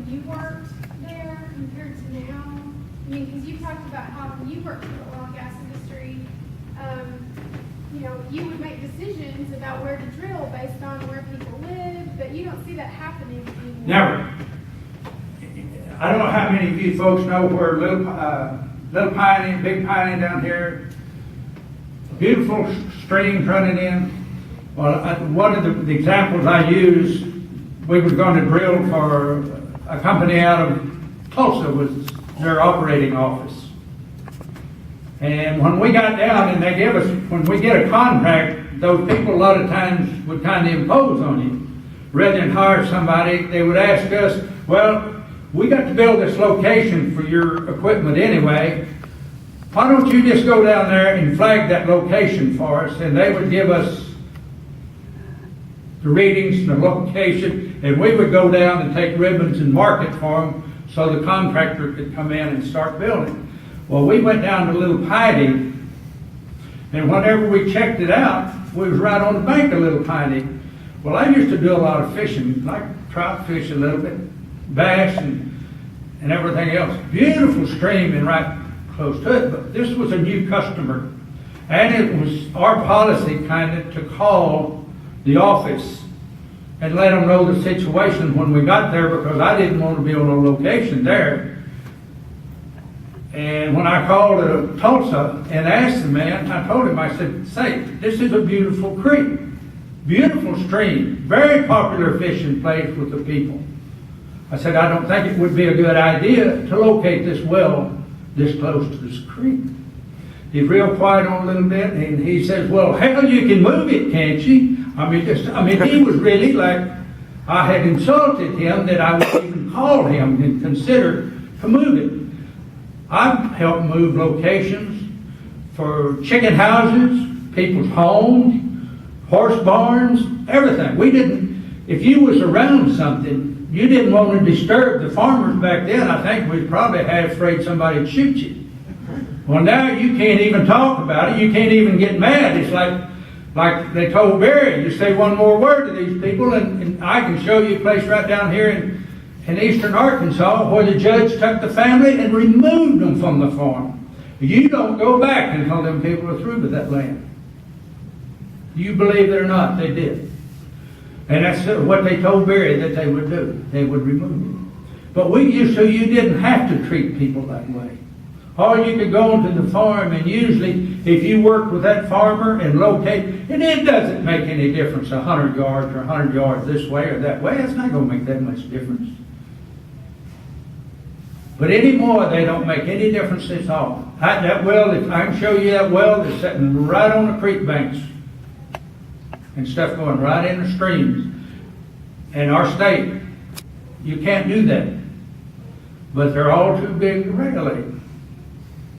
when you worked there compared to now? I mean, because you talked about how when you worked in the oil and gas industry, you know, you would make decisions about where to drill based on where people live, but you don't see that happening anymore. Never. I don't know how many of you folks know where Little Piney, Big Piney down here, beautiful streams running in. Well, one of the examples I use, we were going to drill for a company out of Tulsa, was their operating office. And when we got down and they give us, when we get a contract, those people a lot of times would kind of impose on you. Rather than hire somebody, they would ask us, well, we got to build this location for your equipment anyway. Why don't you just go down there and flag that location for us? And they would give us the readings and the location, and we would go down and take ribbons and mark it for them so the contractor could come in and start building. Well, we went down to Little Piney, and whenever we checked it out, we was right on the bank of Little Piney. Well, I used to do a lot of fishing, like trout fish a little bit, bass and everything else. Beautiful stream and right close to it, but this was a new customer. And it was our policy kind of to call the office and let them know the situation when we got there, because I didn't want to be on a location there. And when I called Tulsa and asked the man, I told him, I said, say, this is a beautiful creek, beautiful stream, very popular fishing place with the people. I said, I don't think it would be a good idea to locate this well this close to this creek. He's real quiet on a little bit, and he says, well, hell, you can move it, can't you? I mean, he was really like, I had insulted him that I would even call him and consider to move it. I've helped move locations for chicken houses, people's homes, horse barns, everything. We didn't, if you was around something, you didn't want to disturb the farmers back then. I think we'd probably have afraid somebody would shoot you. Well, now you can't even talk about it. You can't even get mad. It's like they told Barry, you say one more word to these people, and I can show you a place right down here in eastern Arkansas where the judge took the family and removed them from the farm. You don't go back until them people are through with that land. You believe it or not, they did. And that's what they told Barry that they would do. They would remove it. But so you didn't have to treat people that way. Or you could go into the farm, and usually if you work with that farmer and locate, and it doesn't make any difference 100 yards or 100 yards this way or that way, it's not going to make that much difference. But anymore, they don't make any difference at all. That well, if I can show you that well, that's sitting right on the creek banks and stuff going right in the streams. In our state, you can't do that. But they're all too big to regulate.